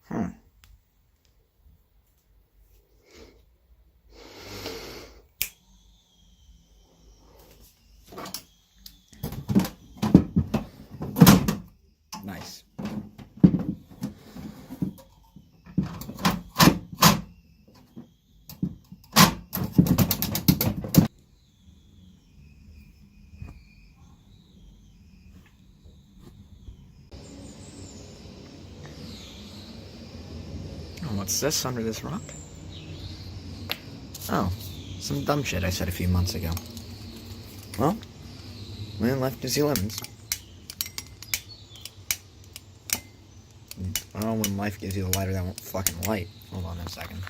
Hmm. Nice. Oh, what's this under this rock? Oh, some dumb shit I said a few months ago. Well, when life gives you lemons. Oh, when life gives you the lighter that won't fucking light. Hold on a second.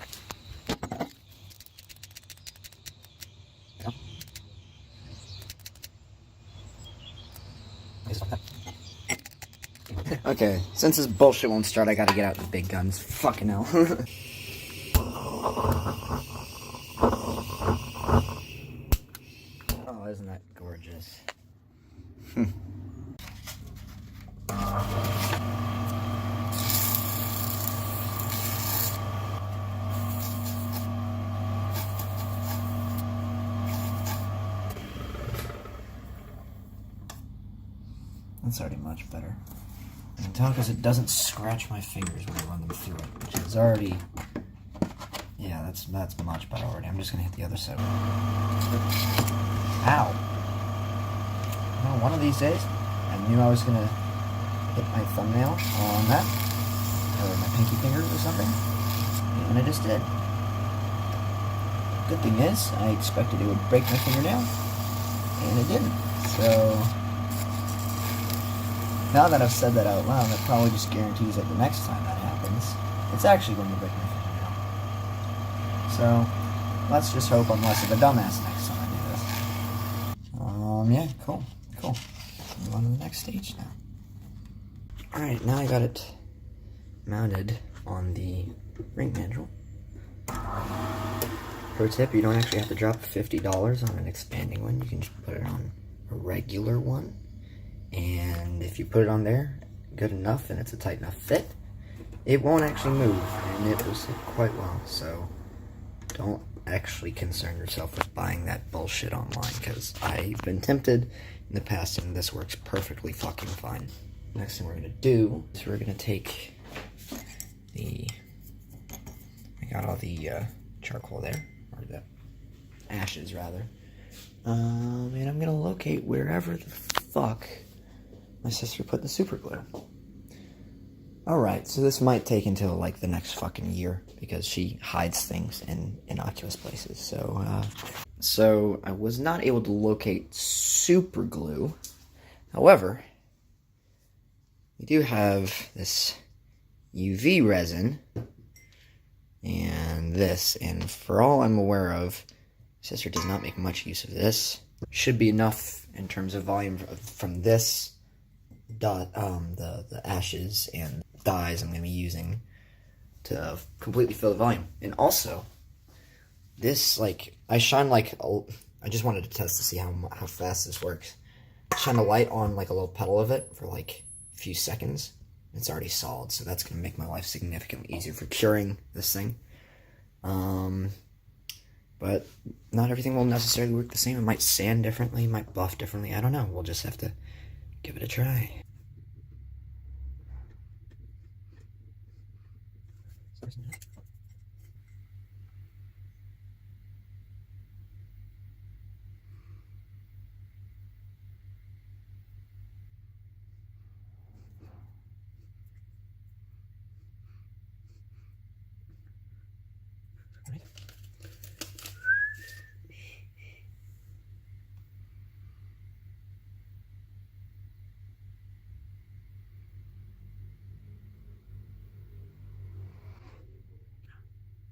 Okay, since this bullshit won't start, I gotta get out the big guns. Fucking hell. Oh, isn't that gorgeous? That's already much better. I can tell because it doesn't scratch my fingers when I run them through it, which is already... Yeah, that's much better already. I'm just gonna hit the other side. Ow! Well, one of these days, I knew I was gonna hit my thumbnail on that, or my pinky fingers or something, and I just did. Good thing is, I expected it would break my fingernail, and it didn't. So... now that I've said that out loud, that probably just guarantees that the next time that happens, it's actually going to break my fingernail. So, let's just hope I'm less of a dumbass next time I do this. Yeah, cool. Move on to the next stage now. Alright, now I got it mounted on the ring mandrel. Pro tip, you don't actually have to drop $50 on an expanding one. You can just put it on a regular one. And if you put it on there good enough and it's a tight enough fit, it won't actually move, and it will sit quite well. So don't actually concern yourself with buying that bullshit online, because I've been tempted in the past and this works perfectly fucking fine. Next thing we're going to do is we're going to take the... I got all the charcoal there, or the ashes rather. And I'm going to locate wherever the fuck my sister put the super glue. Alright, so this might take until like the next fucking year, because she hides things in innocuous places. So I was not able to locate super glue. However, we do have this UV resin and this, and for all I'm aware of, sister does not make much use of this. Should be enough in terms of volume from this the ashes and dyes I'm going to be using to completely fill the volume. And also, this, like, I shine like I just wanted to test to see how fast this works. Shine a light on like a little petal of it for like a few seconds. It's already solid, so that's going to make my life significantly easier for curing this thing. But not everything will necessarily work the same. It might sand differently, it might buff differently. I don't know. We'll just have to give it a try.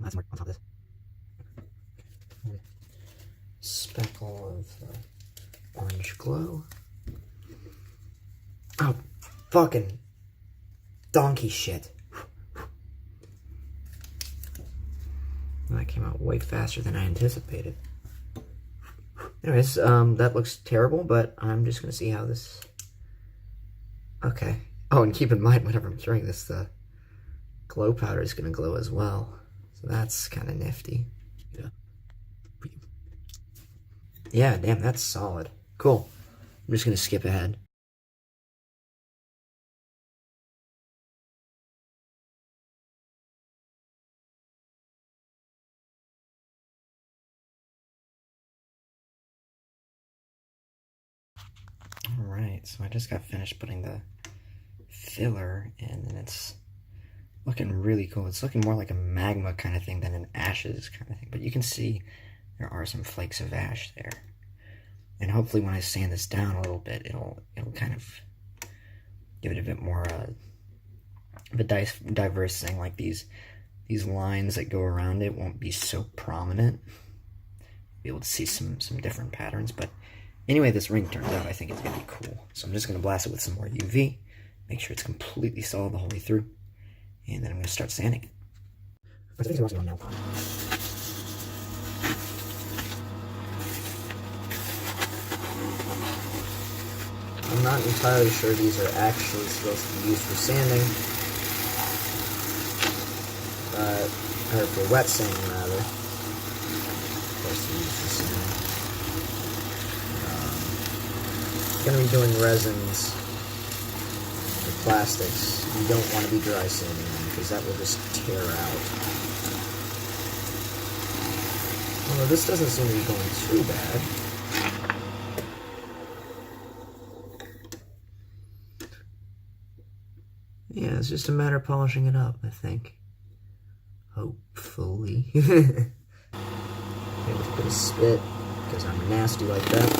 That's more on top of this. Speckle of orange glow. Oh, fucking donkey shit. That came out way faster than I anticipated. Anyways, that looks terrible, but I'm just gonna see how this... Okay. Oh, and keep in mind, whenever I'm curing this, the glow powder is going to glow as well. So that's kind of nifty. Yeah, damn, that's solid. Cool. I'm just going to skip ahead. Alright, so I just got finished putting the filler in, and it's looking really cool. It's looking more like a magma kind of thing than an ashes kind of thing, but you can see there are some flakes of ash there. And hopefully when I sand this down a little bit, it'll kind of give it a bit more of a diverse thing. Like these lines that go around it won't be so prominent. Be able to see some different patterns, but anyway, this ring turns out, I think it's gonna be cool. So I'm just gonna blast it with some more UV, make sure it's completely solid the whole way through, and then I'm gonna start sanding it. I'm not entirely sure these are actually supposed to be used for sanding, or for wet sanding rather. Of course, they're used for sanding. Going to be doing resins or plastics. You don't want to be dry sanding them because that will just tear out. Although this doesn't seem to be going too bad. Yeah, it's just a matter of polishing it up, I think. Hopefully. Okay, let's put a spit, because I'm nasty like that.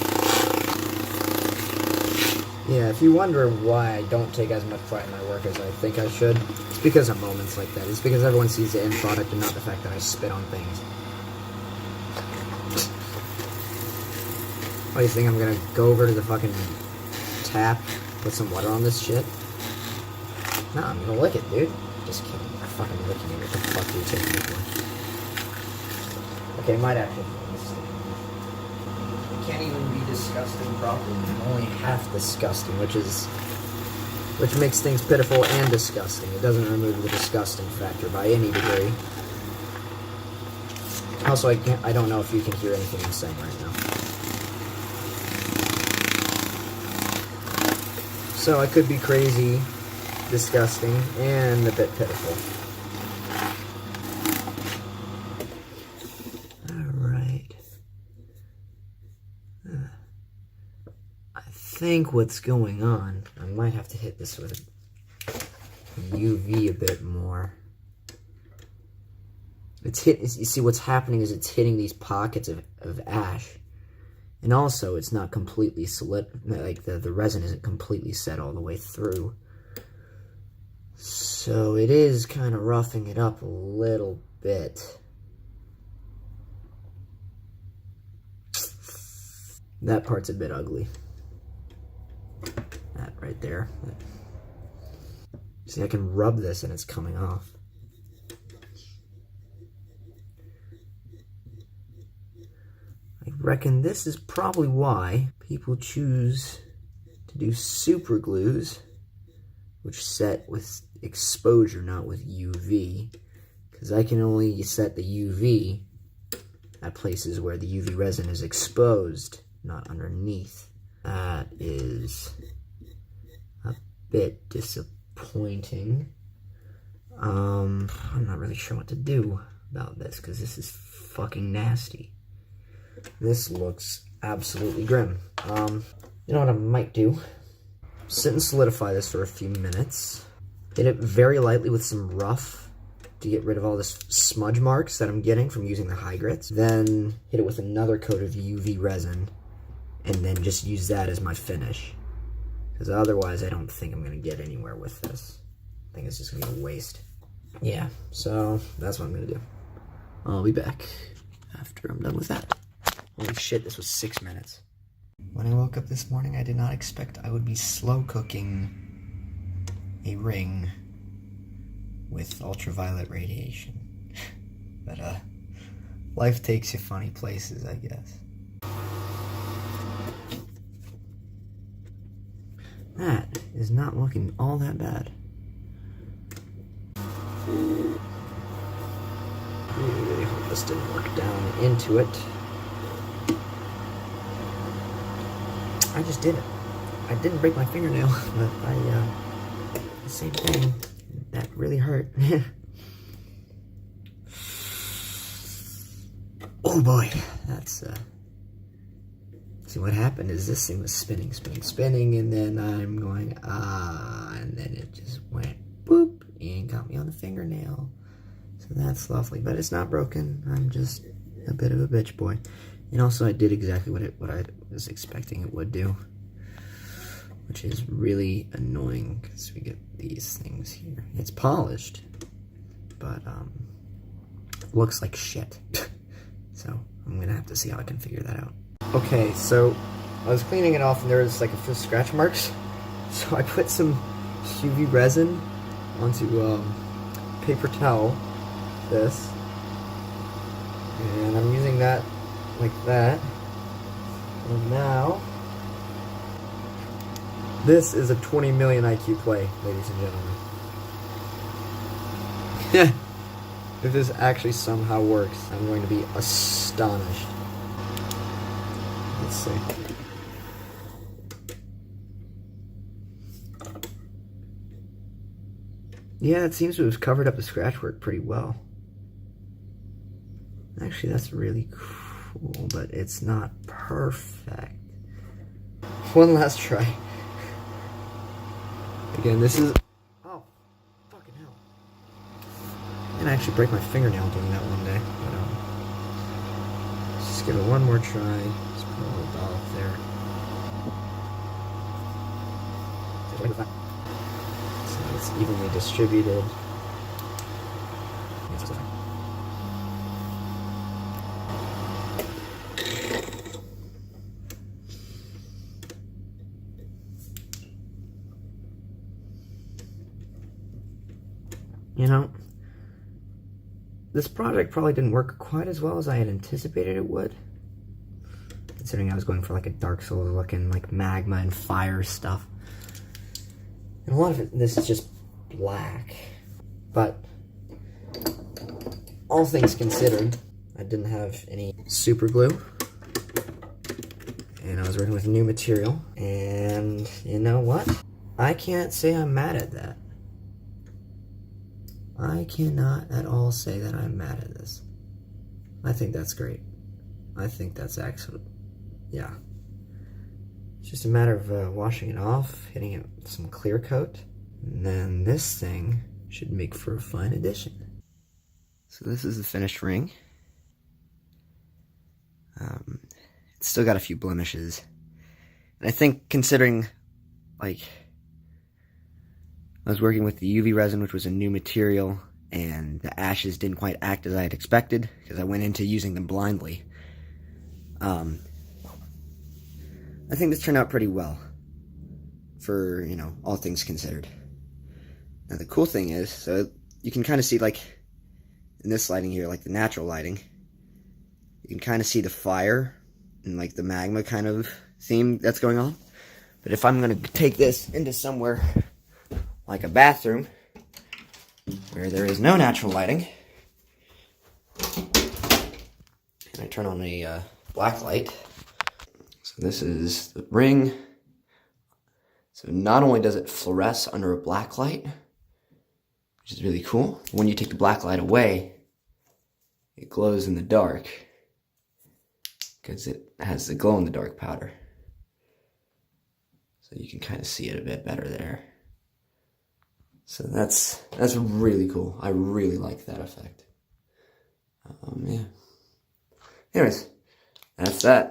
Yeah, if you wonder why I don't take as much pride in my work as I think I should, it's because of moments like that. It's because everyone sees the end product and not the fact that I spit on things. What do you think, I'm gonna go over to the fucking tap, put some water on this shit? No, I'm gonna lick it, dude. Just kidding. I'm fucking licking it. What the fuck are you taking me for? Okay, might actually be a mistake. It can't even be disgusting properly. I'm only half disgusting, which makes things pitiful and disgusting. It doesn't remove the disgusting factor by any degree. Also, I don't know if you can hear anything I'm saying right now. So I could be crazy, disgusting, and a bit pitiful. Alright. I think what's going on, I might have to hit this with UV a bit more. You see what's happening is it's hitting these pockets of ash. And also, it's not completely solid, like the resin isn't completely set all the way through. So it is kind of roughing it up a little bit. That part's a bit ugly. That right there. See, I can rub this and it's coming off. I reckon this is probably why people choose to do super glues, which set with exposure, not with UV, because I can only set the UV at places where the UV resin is exposed, not underneath. That is a bit disappointing. I'm not really sure what to do about this, because this is fucking nasty. This looks absolutely grim. You know what I might do? Sit and solidify this for a few minutes. Hit it very lightly with some rough to get rid of all this smudge marks that I'm getting from using the high grits. Then hit it with another coat of UV resin, and then just use that as my finish. Because otherwise I don't think I'm going to get anywhere with this. I think it's just going to be a waste. Yeah, so that's what I'm going to do. I'll be back after I'm done with that. Holy shit, this was 6 minutes. When I woke up this morning, I did not expect I would be slow cooking a ring with ultraviolet radiation. But, life takes you funny places, I guess. That is not looking all that bad. Really hope this didn't work down into it. I just did it. I didn't break my fingernail, but the same thing. That really hurt. Oh boy, that's see what happened is this thing was spinning, and then I'm going, and then it just went boop and got me on the fingernail. So that's lovely, but it's not broken. I'm just a bit of a bitch boy. And also I did exactly what I was expecting it would do, which is really annoying because we get these things here. It's polished, but looks like shit. So I'm gonna have to see how I can figure that out. Okay, so I was cleaning it off and there was like a few scratch marks. So I put some UV resin onto paper towel, this, and I'm using that like that. And now, this is a 20 million IQ play, ladies and gentlemen. If this actually somehow works, I'm going to be astonished. Let's see. Yeah, it seems to have covered up the scratch work pretty well. Actually, that's really cool, but it's not perfect. One last try. Again, this is... Oh, fucking hell. And I actually break my fingernail doing that one day. But, just give it one more try. Just put a little dollop there. So it's evenly distributed. You know, this project probably didn't work quite as well as I had anticipated it would, considering I was going for like a Dark Souls looking like magma and fire stuff. And a lot of it, this is just black. But all things considered, I didn't have any super glue, and I was working with new material, and you know what? I can't say I'm mad at that. I cannot at all say that I'm mad at this. I think that's great. I think that's excellent. Yeah. It's just a matter of washing it off, hitting it with some clear coat, and then this thing should make for a fine addition. So this is the finished ring. It's still got a few blemishes. And I think considering, like, I was working with the UV resin, which was a new material, and the ashes didn't quite act as I had expected, because I went into using them blindly. I think this turned out pretty well, for, you know, all things considered. Now the cool thing is, so you can kind of see, like, in this lighting here, like the natural lighting, you can kind of see the fire and, like, the magma kind of theme that's going on. But if I'm going to take this into somewhere like a bathroom, where there is no natural lighting, and I turn on a black light. So this is the ring. So not only does it fluoresce under a black light, which is really cool, when you take the black light away, it glows in the dark, because it has the glow-in-the-dark powder. So you can kind of see it a bit better there. So that's really cool. I really like that effect. Yeah. Anyways, that's that.